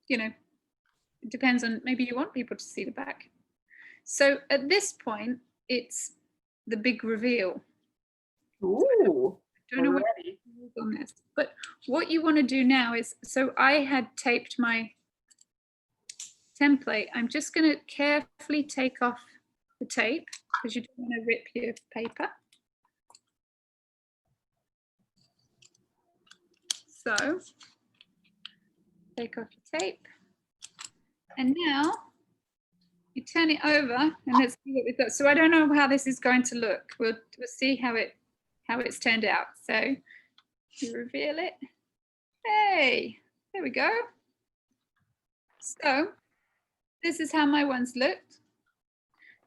it depends on, maybe you want people to see the back. So at this point, it's the big reveal. Ooh, I don't know what on this, but what you want to do now is, so I had taped my template. I'm just going to carefully take off the tape because you don't want to rip your paper. So take off your tape, and now you turn it over, and let's see what we've got. So I don't know how this is going to look. We'll see how it's turned out. So you reveal it. Hey, there we go. So this is how my ones looked.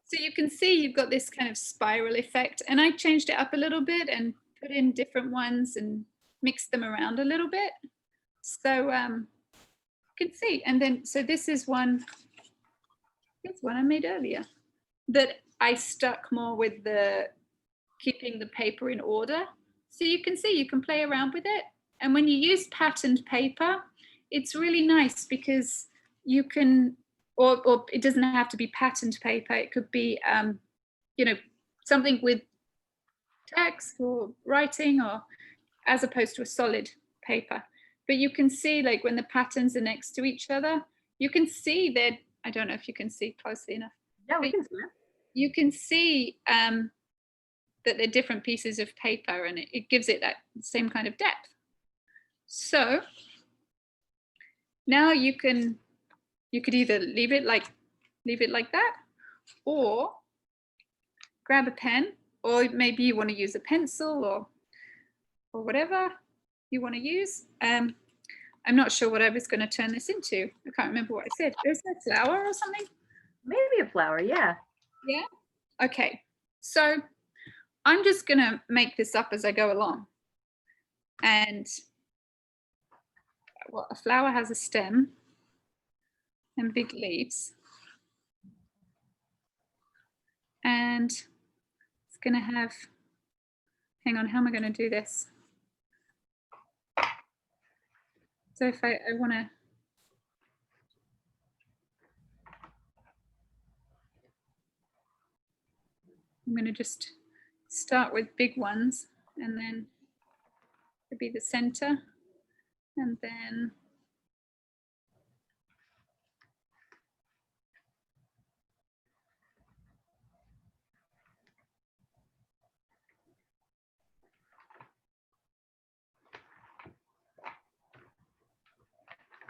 So you can see you've got this kind of spiral effect, and I changed it up a little bit and put in different ones and mixed them around a little bit. So you can see, and then, so this is one I made earlier that I stuck more with the keeping the paper in order. So you can see, you can play around with it. And when you use patterned paper, it's really nice because you can, or it doesn't have to be patterned paper. It could be, something with text or writing, or as opposed to a solid paper. But you can see, like, when the patterns are next to each other, you can see that, I don't know if you can see closely enough. Yeah, we can see it. You can see that they're different pieces of paper, and it gives it that same kind of depth. So now you could either leave it like that, or grab a pen, or maybe you want to use a pencil or whatever you want to use. I'm not sure what I was going to turn this into. I can't remember what I said. Is that flower or something? Maybe a flower, yeah. Yeah. Okay. So I'm just going to make this up as I go along. And well, a flower has a stem and big leaves. And it's going to have, hang on, how am I going to do this? So if I want to, I'm going to just start with big ones, and then it'll be the center, and then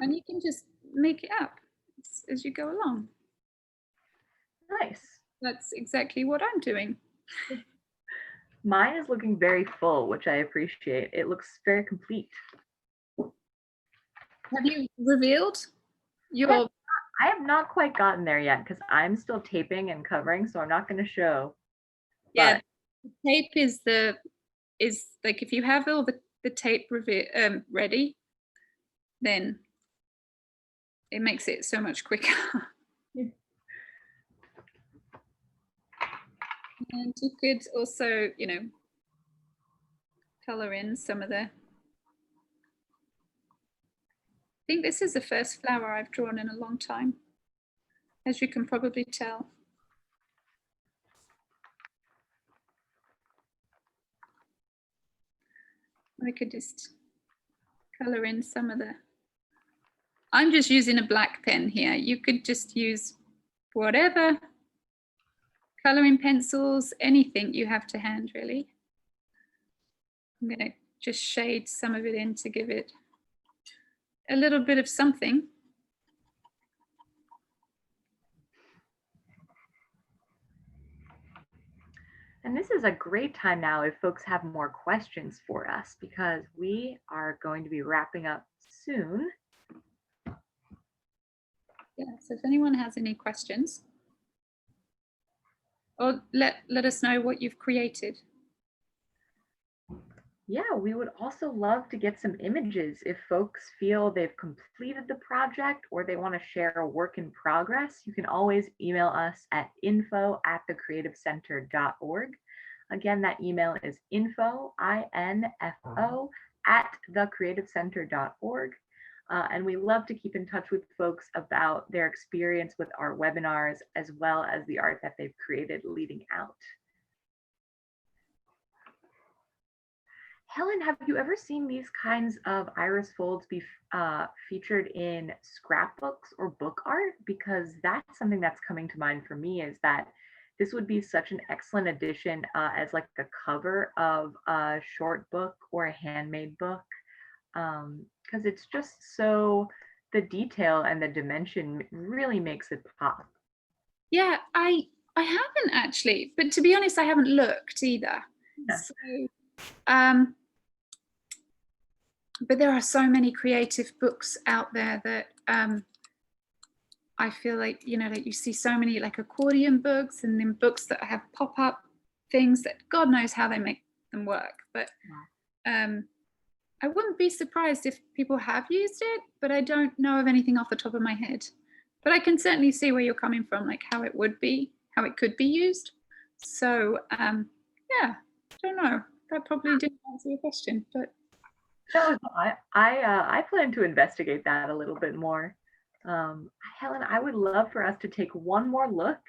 you can just make it up as you go along. Nice. That's exactly what I'm doing. Mine is looking very full, which I appreciate. It looks very complete. Have you revealed your? Yeah, I have not quite gotten there yet because I'm still taping and covering, so I'm not going to show. Yeah, the tape is like, if you have all the tape ready, then it makes it so much quicker. And you could also, color in some of the, I think this is the first flower I've drawn in a long time, as you can probably tell. I could just color in some of the, I'm just using a black pen here. You could just use whatever, coloring pencils, anything you have to hand, really. I'm going to just shade some of it in to give it a little bit of something. And this is a great time now if folks have more questions for us, because we are going to be wrapping up soon. Yeah, so if anyone has any questions, or let us know what you've created. Yeah, we would also love to get some images if folks feel they've completed the project or they want to share a work in progress. You can always email us at info@thecreativecenter.org. Again, that email is info, at thecreativecenter.org. And we love to keep in touch with folks about their experience with our webinars as well as the art that they've created leading out. Helen, have you ever seen these kinds of iris folds be featured in scrapbooks or book art? Because that's something that's coming to mind for me is that this would be such an excellent addition as like the cover of a short book or a handmade book. Because it's just so, the detail and the dimension really makes it pop. Yeah, I haven't actually, but to be honest, I haven't looked either. Yeah. So, um, but there are so many creative books out there that I feel like, you know, like you see so many like accordion books and then books that have pop-up things that God knows how they make them work. But I wouldn't be surprised if people have used it, but I don't know of anything off the top of my head. But I can certainly see where you're coming from, like how it would be, how it could be used. So yeah, I don't know. That probably didn't answer your question, but No, I plan to investigate that a little bit more. Helen, I would love for us to take one more look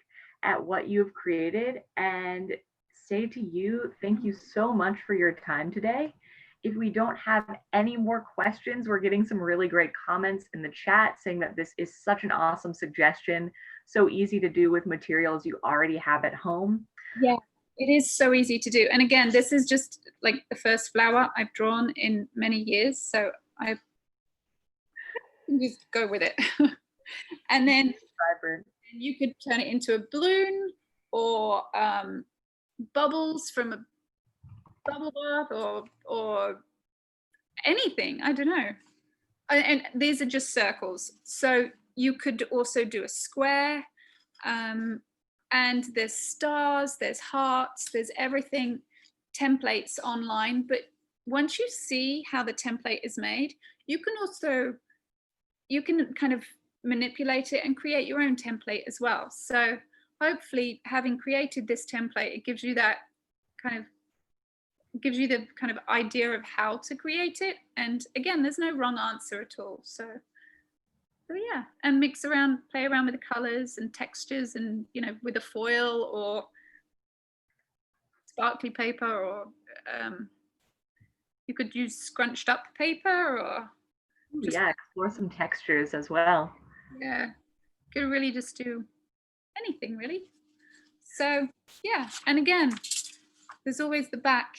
at what you've created and say to you, thank you so much for your time today. If we don't have any more questions, we're getting some really great comments in the chat saying that this is such an awesome suggestion, so easy to do with materials you already have at home. yeah, it is so easy to do. And again, this is just like the first flower I've drawn in many years. So I can just go with it. And then you could turn it into a balloon or bubbles from a bubble bath or anything. I don't know. And these are just circles. So you could also do a square. And there's stars, there's hearts, there's everything, templates online. But once you see how the template is made, you can kind of manipulate it and create your own template as well. So hopefully having created this template, it gives you that kind of the kind of idea of how to create it. And again, there's no wrong answer at all. So yeah, and play around with the colors and textures and, you know, with a foil or sparkly paper, or you could use scrunched up paper or yeah, explore some textures as well. Yeah, you could really just do anything really. So yeah, and again, there's always the back.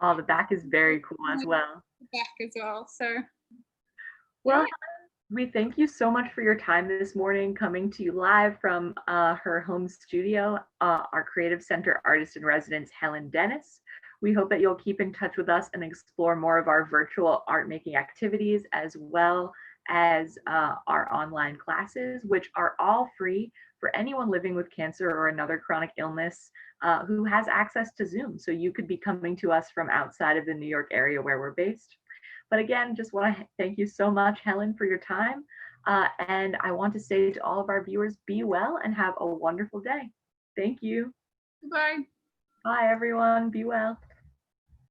Oh, the back is very cool as well. The back as well. So well, yeah. We thank you so much for your time this morning, coming to you live from her home studio, our Creative Center artist in residence, Helen Dennis. We hope that you'll keep in touch with us and explore more of our virtual art making activities, as well as our online classes, which are all free for anyone living with cancer or another chronic illness who has access to Zoom. So you could be coming to us from outside of the New York area where we're based. But again, just want to thank you so much, Helen, for your time. And I want to say to all of our viewers, be well and have a wonderful day. Thank you. Bye. Bye, everyone. Be well.